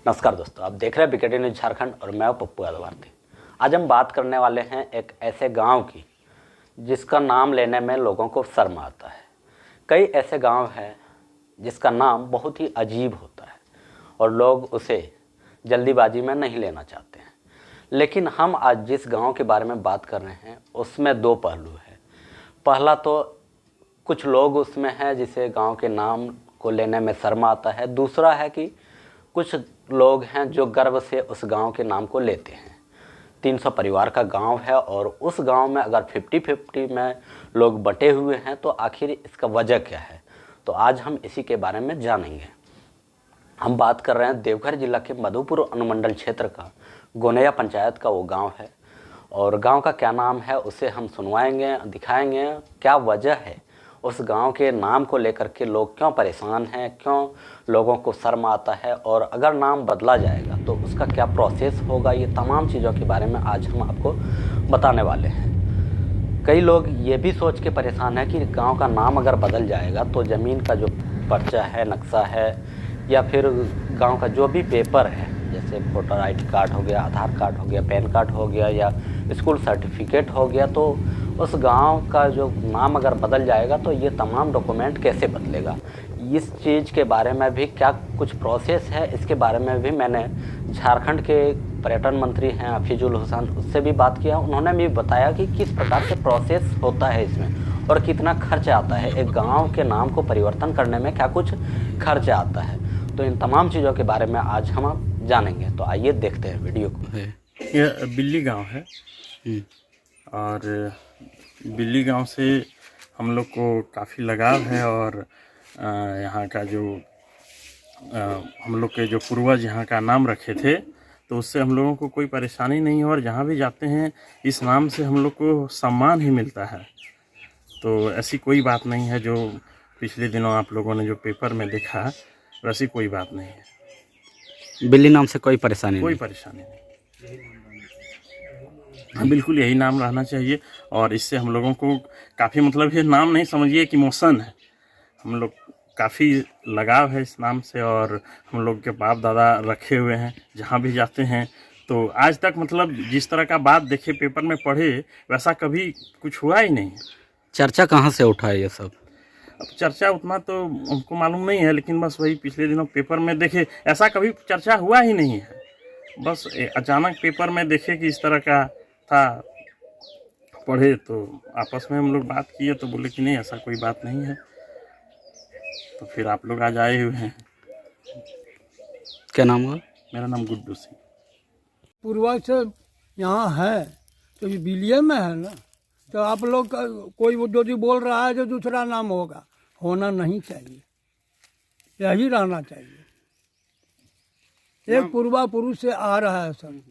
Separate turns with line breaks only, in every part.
नमस्कार दोस्तों, आप देख रहे हैं बीकेटी न्यूज़ झारखंड और मैं पप्पू यादव भारती। आज हम बात करने वाले हैं एक ऐसे गांव की जिसका नाम लेने में लोगों को शर्म आता है। कई ऐसे गांव हैं जिसका नाम बहुत ही अजीब होता है और लोग उसे जल्दीबाजी में नहीं लेना चाहते हैं, लेकिन हम आज जिस गाँव के बारे में बात कर रहे हैं उसमें दो पहलू हैं। पहला तो कुछ लोग उसमें हैं जिसे गाँव के नाम को लेने में शर्म आता है। दूसरा है कि कुछ लोग हैं जो गर्व से उस गांव के नाम को लेते हैं। 300 परिवार का गांव है और उस गांव में अगर 50-50 में लोग बटे हुए हैं तो आखिर इसका वजह क्या है, तो आज हम इसी के बारे में जानेंगे। हम बात कर रहे हैं देवघर जिला के मधुपुर अनुमंडल क्षेत्र का गोनैया पंचायत का वो गांव है और गांव का क्या नाम है उसे हम सुनवाएंगे, दिखाएंगे क्या वजह है उस गांव के नाम को लेकर के लोग क्यों परेशान हैं, क्यों लोगों को शर्म आता है और अगर नाम बदला जाएगा तो उसका क्या प्रोसेस होगा। ये तमाम चीज़ों के बारे में आज हम आपको बताने वाले हैं। कई लोग ये भी सोच के परेशान हैं कि गांव का नाम अगर बदल जाएगा तो ज़मीन का जो पर्चा है, नक्शा है या फिर गाँव का जो भी पेपर है, जैसे वोटर ID कार्ड हो गया, आधार कार्ड हो गया, पैन कार्ड हो गया या स्कूल सर्टिफिकेट हो गया, तो उस गांव का जो नाम अगर बदल जाएगा तो ये तमाम डॉक्यूमेंट कैसे बदलेगा। इस चीज़ के बारे में भी क्या कुछ प्रोसेस है, इसके बारे में भी मैंने झारखंड के पर्यटन मंत्री हैं हफीजुल हुसैन, उससे भी बात किया। उन्होंने भी बताया कि किस प्रकार से प्रोसेस होता है इसमें और कितना खर्च आता है। एक गाँव के नाम को परिवर्तन करने में क्या कुछ खर्च आता है, तो इन तमाम चीज़ों के बारे में आज हम जानेंगे। तो आइए देखते हैं वीडियो को।
यह बिल्ली गांव है और बिल्ली गांव से हम लोग को काफ़ी लगाव है और यहाँ का जो हम लोग के जो पूर्वज यहाँ का नाम रखे थे तो उससे हम लोगों को कोई परेशानी नहीं है और जहाँ भी जाते हैं इस नाम से हम लोग को सम्मान ही मिलता है। तो ऐसी कोई बात नहीं है जो पिछले दिनों आप लोगों ने जो पेपर में देखा, वैसी कोई बात नहीं है।
बिल्ली नाम से कोई परेशानी
नहीं। हाँ, बिल्कुल यही नाम रहना चाहिए और इससे हम लोगों को काफ़ी, मतलब ये नाम नहीं समझिए कि इमोशन है, हम लोग काफ़ी लगाव है इस नाम से और हम लोग के बाप दादा रखे हुए हैं। जहाँ भी जाते हैं तो आज तक मतलब जिस तरह का बात देखे पेपर में पढ़े वैसा कभी कुछ हुआ ही नहीं।
चर्चा कहाँ से उठा है ये सब?
अब चर्चा उतना तो हमको मालूम नहीं है, लेकिन बस वही पिछले दिनों पेपर में देखे, ऐसा कभी चर्चा हुआ ही नहीं है। बस अचानक पेपर में देखे कि इस तरह का था, पढ़े तो आपस में हम लोग बात किए तो बोले कि नहीं ऐसा कोई बात नहीं है, तो फिर आप लोग आज आए हुए हैं।
क्या नाम हुआ?
मेरा नाम गुड्डू सिंह।
पूर्वज से यहाँ है तो ये बिलिये में है ना, तो आप लोग का कोई जो भी बोल रहा है जो दूसरा नाम होना नहीं चाहिए, यही रहना चाहिए। एक पूर्वा पुरुष से आ रहा है सब,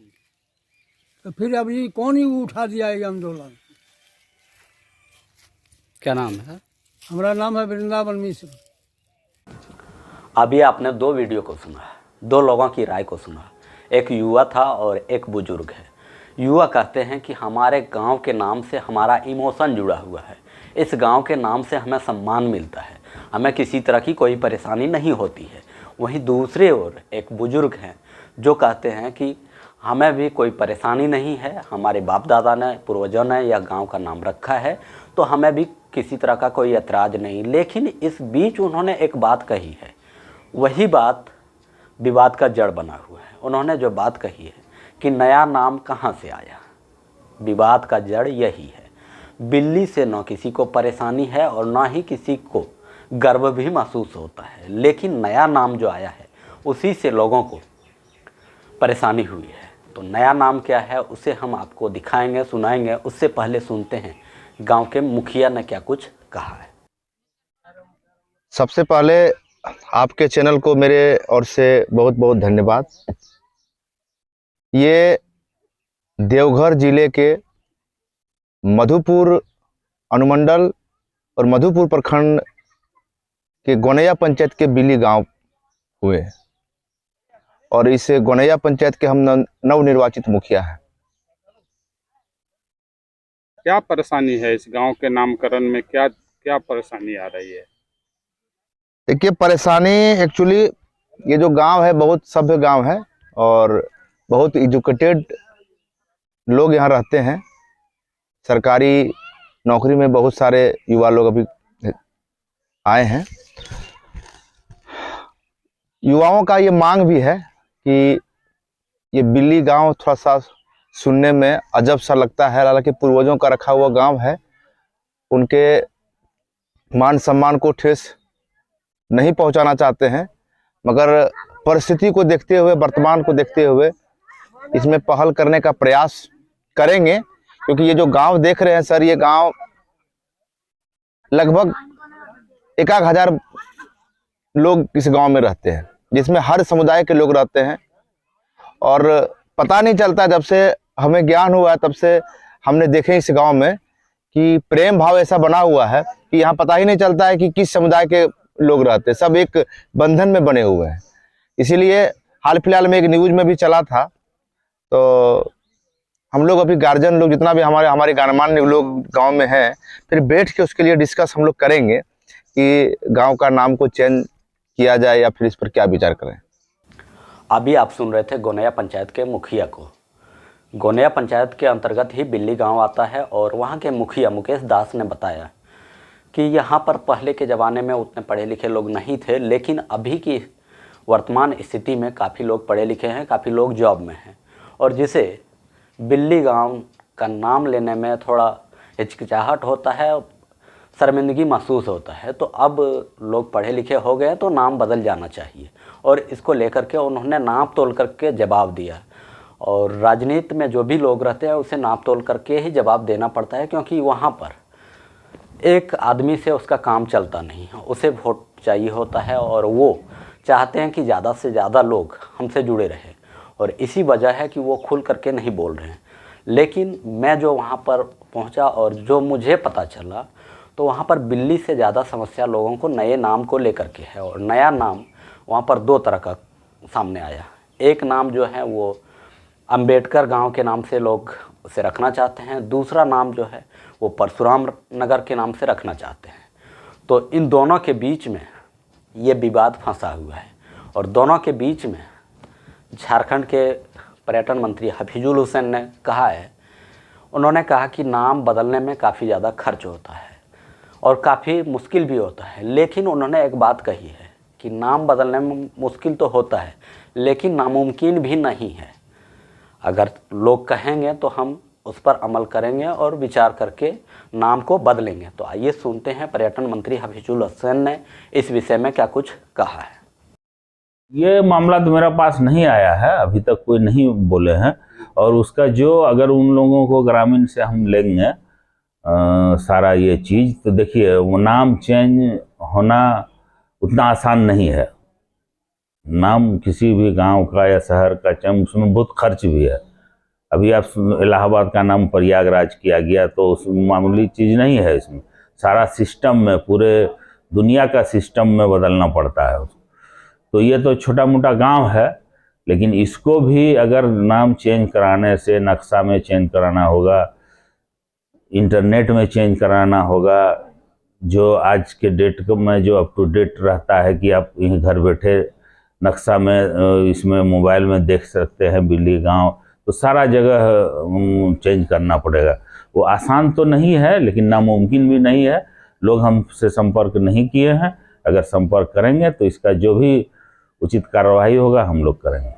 तो फिर अभी कौन ही उठा दिया ये आंदोलन।
क्या नाम है?
हमारा नाम है वृंदावन मिश्र।
अभी आपने दो वीडियो को सुना है, दो लोगों की राय को सुना। एक युवा था और एक बुजुर्ग है। युवा कहते हैं कि हमारे गांव के नाम से हमारा इमोशन जुड़ा हुआ है, इस गांव के नाम से हमें सम्मान मिलता है, हमें किसी तरह की कोई परेशानी नहीं होती है। वहीं दूसरे ओर एक बुजुर्ग हैं जो कहते हैं कि हमें भी कोई परेशानी नहीं है, हमारे बाप दादा ने, पूर्वजों ने या गांव का नाम रखा है तो हमें भी किसी तरह का कोई ऐतराज़ नहीं। लेकिन इस बीच उन्होंने एक बात कही है, वही बात विवाद का जड़ बना हुआ है। उन्होंने जो बात कही है कि नया नाम कहाँ से आया, विवाद का जड़ यही है। बिल्ली से न किसी को परेशानी है और ना ही किसी को गर्व भी महसूस होता है, लेकिन नया नाम जो आया है उसी से लोगों को परेशानी हुई है। तो नया नाम क्या है उसे हम आपको दिखाएंगे, सुनाएंगे। उससे पहले सुनते हैं गांव के मुखिया ने क्या कुछ कहा है।
सबसे पहले आपके चैनल को मेरे ओर से बहुत बहुत धन्यवाद। ये देवघर जिले के मधुपुर अनुमंडल और मधुपुर प्रखंड के गोनैया पंचायत के बिल्ली गांव हुए और इस गोनैया पंचायत के हम नवनिर्वाचित मुखिया हैं।
क्या परेशानी है इस गांव के नामकरण में, क्या क्या परेशानी आ रही है?
देखिए, परेशानी एक्चुअली ये जो गांव है बहुत सभ्य गांव है और बहुत एजुकेटेड लोग यहाँ रहते हैं। सरकारी नौकरी में बहुत सारे युवा लोग अभी आए हैं। युवाओं का ये मांग भी है कि ये बिल्ली गांव थोड़ा सा सुनने में अजब सा लगता है, हालांकि पूर्वजों का रखा हुआ गांव है। उनके मान सम्मान को ठेस नहीं पहुंचाना चाहते हैं, मगर परिस्थिति को देखते हुए, वर्तमान को देखते हुए इसमें पहल करने का प्रयास करेंगे। क्योंकि ये जो गांव देख रहे हैं सर, ये गांव लगभग 1,000 लोग इस गांव में रहते हैं, जिसमें हर समुदाय के लोग रहते हैं। और पता नहीं चलता, जब से हमें ज्ञान हुआ है तब से हमने देखे इस गांव में कि प्रेम भाव ऐसा बना हुआ है कि यहाँ पता ही नहीं चलता है कि किस समुदाय के लोग रहते हैं, सब एक बंधन में बने हुए हैं। इसीलिए हाल फिलहाल में एक न्यूज में भी चला था, तो हम लोग अभी गार्जियन लोग जितना भी हमारे गणमान्य लोग गांव में हैं, फिर बैठ के उसके लिए डिस्कस हम लोग करेंगे कि गांव का नाम को चेंज किया जाए या फिर इस पर क्या विचार करें।
अभी आप सुन रहे थे गोनैया पंचायत के मुखिया को। गोनैया पंचायत के अंतर्गत ही बिल्ली गांव आता है और वहां के मुखिया मुकेश दास ने बताया कि यहाँ पर पहले के ज़माने में उतने पढ़े लिखे लोग नहीं थे, लेकिन अभी की वर्तमान स्थिति में काफ़ी लोग पढ़े लिखे हैं, काफ़ी लोग जॉब में हैं, और जिसे बिल्ली गांव का नाम लेने में थोड़ा हिचकिचाहट होता है, शर्मिंदगी महसूस होता है। तो अब लोग पढ़े लिखे हो गए तो नाम बदल जाना चाहिए, और इसको लेकर के उन्होंने नाप तोल करके जवाब दिया। और राजनीति में जो भी लोग रहते हैं उसे नाप तोल करके ही जवाब देना पड़ता है, क्योंकि वहाँ पर एक आदमी से उसका काम चलता नहीं है, उसे वोट चाहिए होता है और वो चाहते हैं कि ज़्यादा से ज़्यादा लोग हमसे जुड़े रहें, और इसी वजह है कि वो खुल करके नहीं बोल रहे हैं। लेकिन मैं जो वहाँ पर पहुँचा और जो मुझे पता चला, तो वहाँ पर बिल्ली से ज़्यादा समस्या लोगों को नए नाम को लेकर के है। और नया नाम वहाँ पर 2 तरह का सामने आया। एक नाम जो है वो अंबेडकर गांव के नाम से लोग उसे रखना चाहते हैं, दूसरा नाम जो है वो परशुराम नगर के नाम से रखना चाहते हैं। तो इन दोनों के बीच में ये विवाद फंसा हुआ है, और दोनों के बीच में झारखंड के पर्यटन मंत्री हफीजुल हुसैन ने कहा है, उन्होंने कहा कि नाम बदलने में काफ़ी ज़्यादा खर्च होता है और काफ़ी मुश्किल भी होता है। लेकिन उन्होंने एक बात कही है कि नाम बदलने में मुश्किल तो होता है, लेकिन नामुमकिन भी नहीं है। अगर लोग कहेंगे तो हम उस पर अमल करेंगे और विचार करके नाम को बदलेंगे। तो आइए सुनते हैं पर्यटन मंत्री हफीजुल हुसैन ने इस विषय में क्या कुछ कहा है।
ये मामला तो मेरे पास नहीं आया है, अभी तक कोई नहीं बोले हैं। और उसका जो अगर उन लोगों को ग्रामीण से हम लेंगे सारा ये चीज़, तो देखिए वो नाम चेंज होना उतना आसान नहीं है। नाम किसी भी गांव का या शहर का चेंज, उसमें बहुत खर्च भी है। अभी आप इलाहाबाद का नाम प्रयागराज किया गया, तो उस मामूली चीज़ नहीं है। इसमें सारा सिस्टम में, पूरे दुनिया का सिस्टम में बदलना पड़ता है उसको। तो ये तो छोटा मोटा गांव है, लेकिन इसको भी अगर नाम चेंज कराने से, नक्शा में चेंज कराना होगा, इंटरनेट में चेंज कराना होगा, जो आज के डेट में जो अप टू डेट रहता है कि आप यहीं घर बैठे नक्शा में इसमें मोबाइल में देख सकते हैं बिल्ली गांव, तो सारा जगह चेंज करना पड़ेगा। वो आसान तो नहीं है, लेकिन नामुमकिन भी नहीं है। लोग हमसे संपर्क नहीं किए हैं, अगर संपर्क करेंगे तो इसका जो भी उचित कार्रवाई होगा हम लोग करेंगे।